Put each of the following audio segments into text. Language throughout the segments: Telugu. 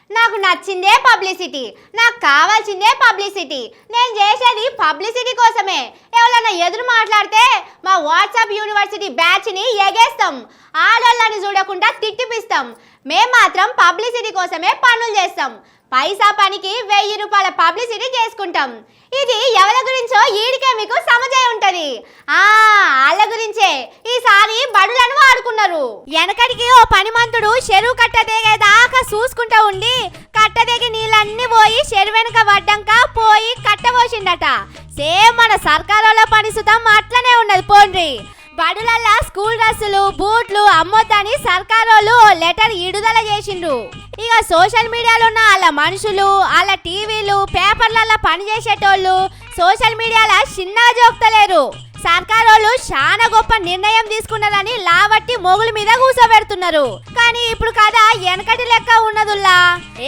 నాకు నచ్చిందే పబ్లిసిటీ, నాకు కావాల్సిందే పబ్లిసిటీ. నేను చేసేది పబ్లిసిటీ కోసమే. ఎవరన్నా ఎదురు మాట్లాడితే మా వాట్సాప్ యూనివర్సిటీ బ్యాచ్ని ఎగేస్తాం, ఆడోళ్ళని చూడకుండా తిట్టిపిస్తాం. మేము మాత్రం పబ్లిసిటీ కోసమే పనులు చేస్తాం. పైసా పనికి 1000 రూపాయల పబ్లిసిటీ చేసుకుంటాం. ఇది ఎవరి గురించో ఈడికే మీకు సమజై ఉంటది. వాళ్ళ గురించే ఈసారి బడులను వాడుకున్నారు. వెనకడికి ఓ పనిమంతుడు చెరువు కట్టదేగేదాకా చూసుకుంటా ఉండి కట్టదేగి నీళ్ళన్నీ పోయి చెరువు వెనక పడ్డాక పోయి కట్టబోసిండట. సేమ్ మన సర్కారుల పని సుతం అట్లనే ఉన్నది. పోండ్రి బడులల్లా స్కూల్ డ్రెస్సులు బూట్లు అమ్మొద్దని సర్కారోళ్ళు లెటర్ విడుదల చేసిండ్రు. ఇక సోషల్ మీడియాలో ఉన్న వాళ్ళ మనుషులు, వాళ్ళ టీవీలు, పేపర్లల్లో పనిచేసేటోళ్ళు సోషల్ మీడియాలో చిన్నగా జోక్తలేరు. సర్కారోళ్ళు చాలా గొప్ప నిర్ణయం తీసుకున్నారని లావట్టి మొగుల మీద కూసోబెడుతున్నారు. కానీ ఇప్పుడు కదా వెనకటి లెక్క ఉన్నదుల్లా.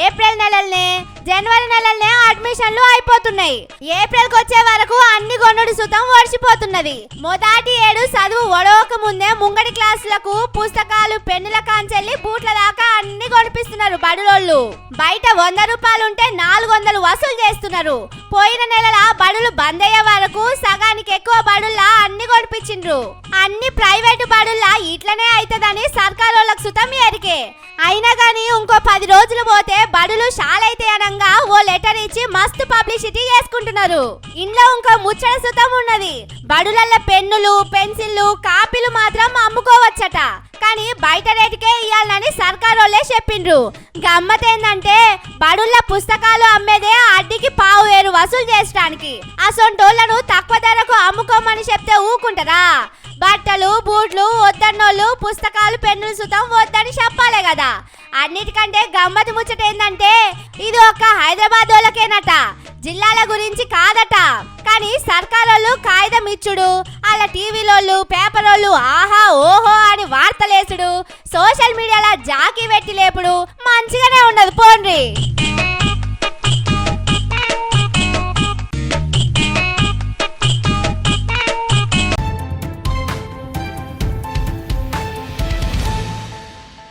ఏప్రిల్ నెలల్నే జనవరి నెలల్నే అడ్మిషన్లు అయిపోతున్నాయి. ఏప్రిల్కి వచ్చే వరకు అన్ని కొనుడు సుతం ఓడిచిపోతున్నది. మొదటి ఏడు చదువు ఒడవక ముందే ముంగడి క్లాసులకు పుస్తకాలు పెన్నుల కాంచెల్లి బూట్ల దాకా అన్ని కొనిపిస్తున్నారు బడులోళ్ళు. బయట 100 రూపాయలుంటే 400 వసూలు చేస్తున్నారు. పోయిన నెలల బడులు బంద్ అయ్యే వరకు సగానికి ఎక్కువ బడుల్లా అన్ని కొనిపించిండ్రు. అన్ని ప్రైవేటు బడుల్లా ఇట్లనే అవుతుందని సర్కారోళ్ళకు సుతం ఎరికే. అయినా గానీ ఇంకో 10 రోజులు పోతే బడులు షాలైతే అనంగా ఓ లెటర్ ఇచ్చి మస్తు పబ్లిసిటీ చేసుకుంటున్నారు. ఇంట్లో ఇంకో ముచ్చట సుతం ఉన్నది. బడులల్ల పెన్నులు పెన్సిళ్ళు కాపీలు మాత్రం అమ్ముకోవచ్చట. కానీ బయట రేటుకే ఇయ్యాలని సర్కారోళ్ళే చెప్పిండ్రు. గమ్మతేందంటే బడుల్ల పుస్తకాలు అమ్మేదే అడ్డికి 1,000 వసూలు చేసడానికి. అసొంటోళ్లను తక్కువ ధరకు అమ్ముకోమని చెప్తే ఊకుంటారా? బట్టలు బూట్లు వద్దన్నోళ్ళు పుస్తకాలు పెన్నులు సుతం వద్దని చెప్పాలే కదా. అన్నిటికంటే గమ్మతి ముచ్చట ఏందంటే ఇది ఒక్క హైదరాబాద్ వాళ్ళకేనట, జిల్లాల గురించి కాదట. కానీ సర్కారోళ్ళు కాగితం ఇచ్చుడు, అలా టీవీలోళ్ళు పేపరోళ్ళు ఆహా ఓహో అని వార్తలేసుడు, సోషల్ మీడియాలో జాకీ పెట్టి లేపుడు మంచిగానే ఉండదు. పోండ్రి.